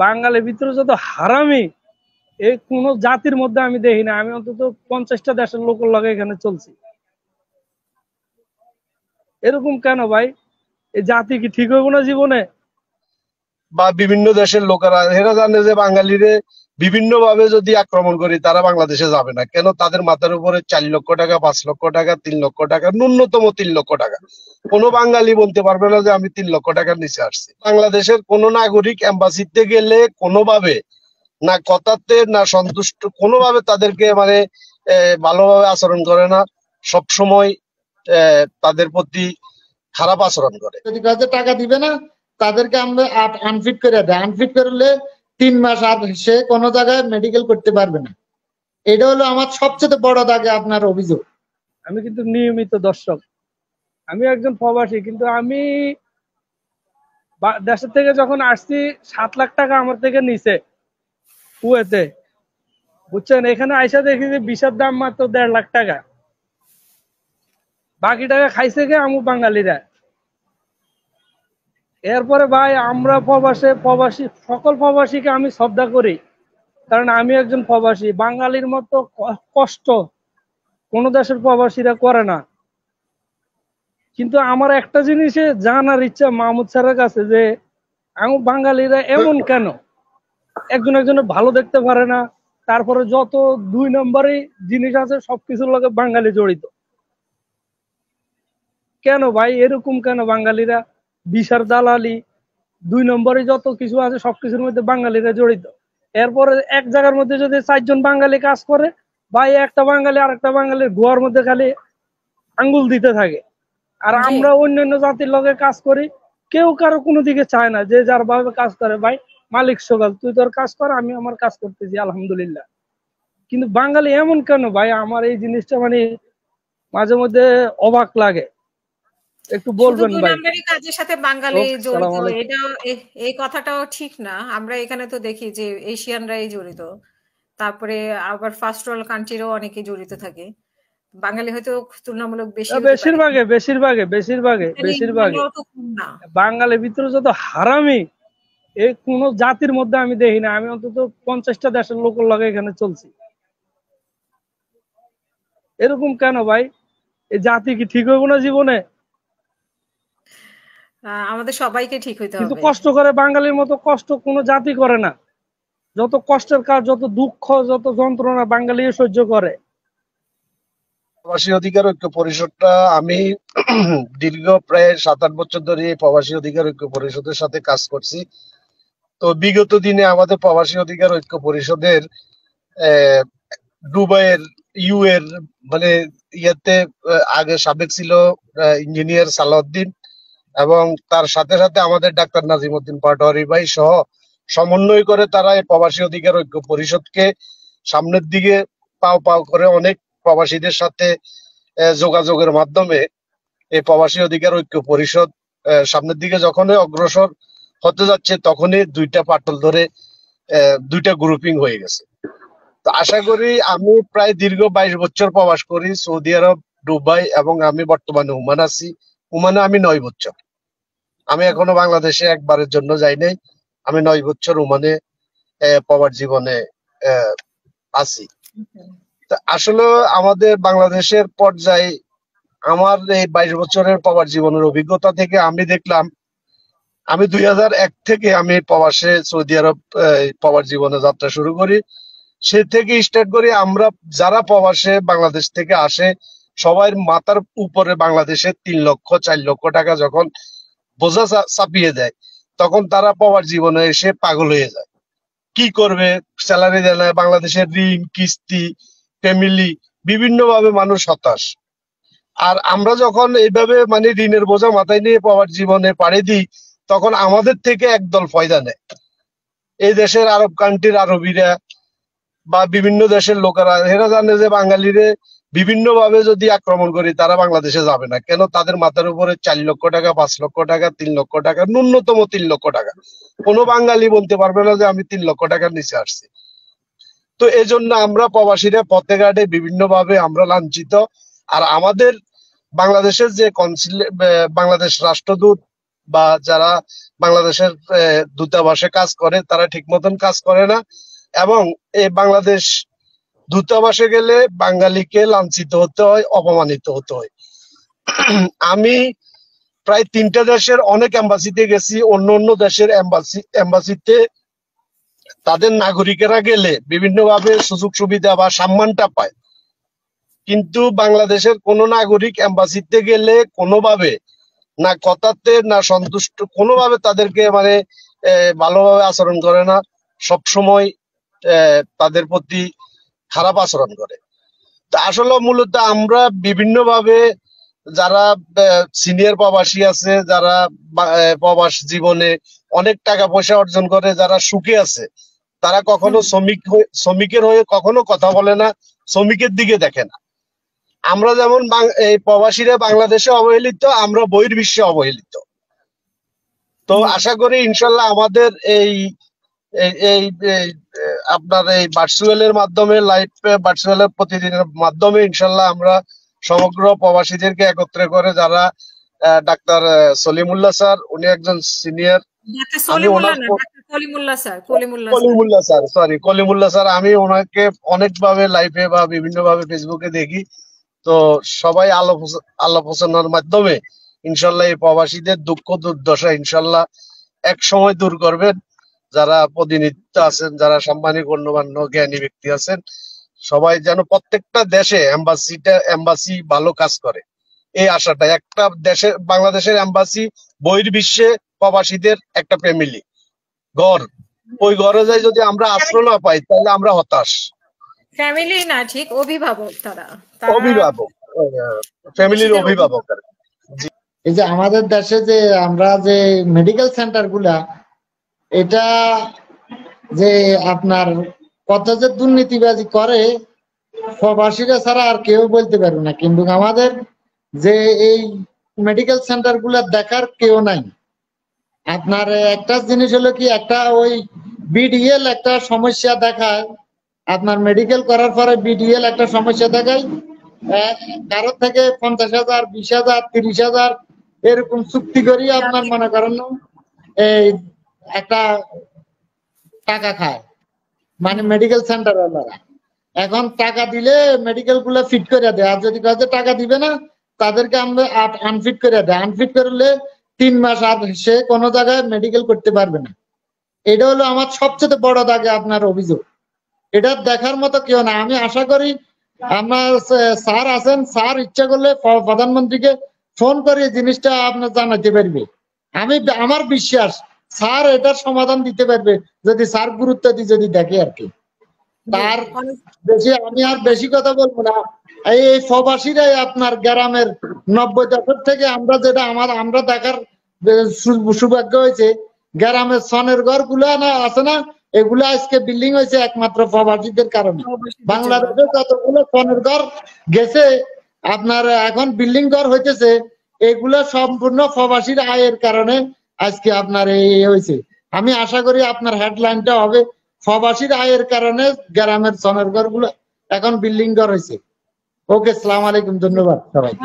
বাঙালির ভিতরে যত হারামি এই কোন জাতির মধ্যে আমি দেখি না। আমি অন্তত 50টা দেশের লোকের লগে এখানে চলছি। এরকম কেন ভাই? এই জাতি কি ঠিক হইব না জীবনে? বা বিভিন্ন দেশের লোকেরা এরা জানে যে বাঙালিরে বিভিন্ন ভাবে যদি আক্রমণ করি তারা বাংলাদেশে যাবে না, কেন তাদের মাথার উপরে 4 লক্ষ টাকা, 5 লক্ষ টাকা, 3 লক্ষ টাকা, ন্যূনতম 3 লক্ষ টাকা। কোনো বাঙালি বলতে পারবে না যে আমি 3 লক্ষ টাকার নিচে আসছি। বাংলাদেশের কোন নাগরিক এম্বাসিতে গেলে কোনোভাবে না কথাতে না সন্তুষ্ট, কোনোভাবে তাদেরকে মানে ভালোভাবে আচরণ করে না, সব সময় তাদের প্রতি খারাপ আচরণ করে। যদি কাজে টাকা দিবে না তাদেরকে আমরা আনফিট করে দেয়, আনফিট করলে 3 মাস আর সে কোনো জায়গায় মেডিকেল করতে পারবে না। এটা হলো আমার সবচেয়ে বড় দাগে আপনার অভিযোগ। আমি কিন্তু নিয়মিত দর্শক, আমি একজন প্রবাসী, কিন্তু আমি দেশের থেকে যখন আসছি 7 লাখ টাকা আমার থেকে নিছে কুয়েতে, বুঝছেন? এখানে আইসা দেখি যে বিষের দাম মাত্র 1.5 লাখ টাকা। বাকি টাকা খাইছে কে? আমু বাঙালিরা। এরপরে ভাই আমরা প্রবাসী সকল প্রবাসীকে আমি শ্রদ্ধা করি, কারণ আমি একজন প্রবাসী। বাঙালির মতো কষ্ট কোন দেশের প্রবাসীরা করে না। কিন্তু আমার একটা জিনিসে জানার ইচ্ছা মাহমুদ স্যারের কাছে, যে আমি বাঙালিরা এমন কেন? একজনের ভালো দেখতে পারে না, তারপরে যত 2 নম্বরই জিনিস আছে সবকিছুর লগে বাঙালি জড়িত। কেন ভাই এরকম কেন? বাঙালিরা বিশার দালালি, 2 নম্বরে যত কিছু আছে সবকিছুর মধ্যে বাঙালিরা জড়িত। এরপরে এক জায়গার মধ্যে যদি 4 জন বাঙালি কাজ করে, ভাই একটা বাঙালি আরেকটা বাঙালির গোয়ার মধ্যে খালি আঙ্গুল দিতে থাকে। আর আমরা অন্যান্য জাতির লগে কাজ করি, কেউ কারো কোনো দিকে চায় না, যে যার ভাবে কাজ করে। ভাই মালিক সকাল, তুই তোর কাজ কর, আমি আমার কাজ করতেছি আলহামদুলিল্লাহ। কিন্তু বাঙালি এমন কেন ভাই? আমার এই জিনিসটা মানে মাঝে মধ্যে অবাক লাগে। একটু বলবেন ভাই। কাজের সাথে বাঙালি জড়িত, এটা এই কথাটাও ঠিক না। আমরা এখানে তো দেখি যে এশিয়ানরাই জড়িত, তারপরে আবার ফার্স্ট ওয়ার্ল্ড কান্ট্রিরও অনেকে জড়িত থাকে। বাঙালি হয়তো তুলনামূলক বেশিরভাগে বাঙালির ভিতরে যত হারামি এই কোন জাতির মধ্যে আমি দেখি না। আমি অন্তত 50টা দেশের লোকের লগে এখানে চলছি। এরকম কেন ভাই? এই জাতি কি ঠিক হইব না জীবনে? আমাদের সবাইকে ঠিক হইতে হবে। কিন্তু কষ্ট করে বাঙালির মতো কষ্ট কোনো জাতি করে না। যত কষ্টের কাজ, যত দুঃখ, যত যন্ত্রণা বাঙালি সহ্য করে। প্রবাসী অধিকার ঐক্য পরিষদটা আমি দীর্ঘ প্রায় 7-8 বছর ধরে এই প্রবাসী অধিকার ঐক্য পরিষদের সাথে কাজ করছি। তো বিগত দিনে আমাদের প্রবাসী অধিকার ঐক্য পরিষদের দুবাইয়ের এর মানে ইয়েতে আগে সাবেক ছিল ইঞ্জিনিয়ার সালাউদ্দিন, এবং তার সাথে সাথে আমাদের ডাক্তার নাজিমউদ্দিন পাটোয়ারি ভাই সহ সমন্বয় করে তারা এই প্রবাসী অধিকার ঐক্য পরিষদকে সামনের দিকে পাও পাও করে অনেক প্রবাসীদের সাথে যোগাযোগের মাধ্যমে এই প্রবাসী অধিকার ঐক্য পরিষদ সামনের দিকে যখনই অগ্রসর হতে যাচ্ছে, তখনই 2টা পাটল ধরে 2টা গ্রুপিং হয়ে গেছে। তো আশা করি, আমি প্রায় দীর্ঘ 22 বছর প্রবাস করি সৌদি আরব, দুবাই, এবং আমি বর্তমানে ওমান আছি। ওমানে আমি 9 বছর। আমি এখনো বাংলাদেশে একবারের জন্য যাই নাই। আমি 9 বছর ওমানে প্রবাস জীবনে আছি। আসলে আমাদের বাংলাদেশের পর্যায়ে আমার এই 22 বছরের প্রবাস জীবনের অভিজ্ঞতা থেকে আমি দেখলাম, আমি 2001 থেকে আমি প্রবাসে সৌদি আরব প্রবাস জীবনে যাত্রা শুরু করি। সে থেকে স্টার্ট করি, আমরা যারা প্রবাসে বাংলাদেশ থেকে আসে সবাই মাথার উপরে বাংলাদেশের 3 লক্ষ 4 লক্ষ টাকা যখন বোঝা চাপিয়ে দেয়, তখন তারা প্রবাস জীবনে এসে পাগল হয়ে যায়। কি করবে, স্যালারি দেয় না, বাংলাদেশের ঋণ কিস্তি, ফ্যামিলি, বিভিন্ন ভাবে মানুষ হতাশ। আর আমরা যখন এইভাবে মানে ঋণের বোঝা মাথায় নিয়ে প্রবাস জীবনে পাড়ি দিই, তখন আমাদের থেকে একদল ফয়দা নেয়। এই দেশের আরব কান্ট্রির আরবিরা বা বিভিন্ন দেশের লোকেরা এরা জানে যে বাঙালিরে বিভিন্ন ভাবে যদি আক্রমণ করি তারা বাংলাদেশে যাবে না, কেন তাদের মাথার উপরে 4 লক্ষ টাকা, 5 লক্ষ টাকা, 3 লক্ষ টাকা, ন্যূনতম 3 লক্ষ টাকা। কোনো বাঙালি বলতে পারবে না যে আমি 3 লক্ষ টাকার নিচে আসছি। তো এই জন্য আমরা প্রবাসীরা পথে ঘাটে বিভিন্ন ভাবে আমরা লাঞ্ছিত। আর আমাদের বাংলাদেশের যে বাংলাদেশ রাষ্ট্রদূত বা যারা বাংলাদেশের দূতাবাসে কাজ করে তারা ঠিক মতন কাজ করে না, এবং এই বাংলাদেশ দূতাবাসে গেলে বাঙালিকে লাঞ্ছিত হতে হয়, অপমানিত হতে হয়। আমি প্রায় 3টা দেশের অনেক এম্বাসিতে গেছি, অন্য অন্য দেশের এম্বাসিতে তাদের নাগরিকেরা গেলে বিভিন্নভাবে সুযোগ সুবিধা বা সম্মানটা পায়, কিন্তু বাংলাদেশের কোন নাগরিক এম্বাসিতে গেলে কোনোভাবে না কথাতে না সন্তুষ্ট, কোনোভাবে তাদেরকে মানে ভালোভাবে আচরণ করে না, সবসময় তাদের প্রতি খারাপ আচরণ করে। তো আসলে মূলত আমরা বিভিন্নভাবে যারা সিনিয়র প্রবাসী আছে, যারা প্রবাস জীবনে অনেক টাকা পয়সা অর্জন করে, যারা সুখে আছে, তারা কখনো শ্রমিকের হয়ে কখনো কথা বলে না, শ্রমিকের দিকে দেখে না। আমরা যেমন এই প্রবাসীরা বাংলাদেশে অবহেলিত, আমরা বহির্বিশ্বে অবহেলিত। তো আশা করি ইনশাল্লাহ আমাদের এই আপনার এই ভার্চুয়ালের মাধ্যমে, লাইভ ভার্চুয়ালের প্রতিদিনের মাধ্যমে ইনশাল্লাহ আমরা সমগ্র প্রবাসীদেরকে একত্রে করে, যারা ডাক্তার সলিমুল্লাহ স্যার, উনি একজন সিনিয়র, কলিমুল্লাহ স্যার, আমি ওনাকে অনেকভাবে লাইভে বা বিভিন্ন ভাবে ফেসবুকে দেখি। তো সবাই আলোচনার মাধ্যমে ইনশাল্লাহ এই প্রবাসীদের দুঃখ দুর্দশা ইনশাল্লাহ এক সময় দূর করবেন। যারা প্রতিনিধিত্ব আছেন, যারা সম্মানী গণ্যমান্য জ্ঞানী ব্যক্তি আছেন, সবাই যেন প্রত্যেকটা দেশে এম্বাসি ভালো কাজ করে, এই আশাটা। একটা দেশে বাংলাদেশের এম্বাসি বহির্বিশ্বে প্রবাসীদের একটা ফ্যামিলি ঘর, ওই ঘরে যাই যদি আমরা আশ্রয় না পাই তাহলে আমরা হতাশ। ফ্যামিলি না, ঠিক অভিভাবক, তারা অভিভাবক, ফ্যামিলির অভিভাবক। এই যে আমাদের দেশে যে আমরা যে মেডিকেল সেন্টার গুলা, এটা যে আপনার কত যে দুর্নীতিবাজি করে প্রবাসীরা ছাড়া আর কেউ বলতে পারবে না, কিন্তু আমাদের যে এই মেডিকেল সেন্টার গুলা দেখার কেউ নাই। আপনার একটা জিনিস হলো কি, একটা ওই বিডিএল একটা সমস্যা দেখায়, আপনার মেডিকেল করার পরে বিডিএল একটা সমস্যা দেখায়, কারো থেকে 50,000, 20,000, 30,000 এরকম চুক্তি করি আপনার মনে করেন এই একটা টাকা খায়, মানে মেডিকেল সেন্টার ওনারা। এখন টাকা দিলে মেডিকেল গুলো ফিট করে দেয়, আর যদি কাজে টাকা দিবে না তাদেরকে আমরা আনফিট করে দেয়। আনফিট করলে 3 মাস আর সে কোনো জায়গায় মেডিকেল করতে পারবে না। এটা হলো আমার সবচেয়ে বড় দাগে আপনার অভিযোগ। এটা দেখার মতো কেউ না। আমি আশা করি আমার স্যার আছেন, স্যার ইচ্ছা করলে প্রধানমন্ত্রীকে ফোন করে জিনিসটা আপনার জানাতে পারবে। আমার বিশ্বাস স্যার এটার সমাধান দিতে পারবে, যদি স্যার গুরুত্ব দিয়ে যদি দেখে আর কি। তার বেশি আমি আর বেশি কথা বলবো না। এই প্রবাসীরাই আপনার গ্রামের 90 দশক থেকে আমরা যেটা আমরা দেখার সৌভাগ্য হয়েছে, গ্রামের সনের ঘর গুলো না আছে না, এগুলো আজকে বিল্ডিং হয়েছে একমাত্র প্রবাসীদের কারণে। বাংলাদেশে যতগুলো সনের ঘর গেছে আপনার এখন বিল্ডিং ঘর হইতেছে, এগুলো সম্পূর্ণ প্রবাসীর আয়ের কারণে আজকে আপনার এই হয়েছে। আমি আশা করি আপনার হেডলাইনটা হবে প্রবাসীর আয়ের কারণে গ্রামের সনের ঘর গুলো এখন বিল্ডিং ঘর হয়েছে। ওকে, আসসালামু আলাইকুম, ধন্যবাদ সবাইকে।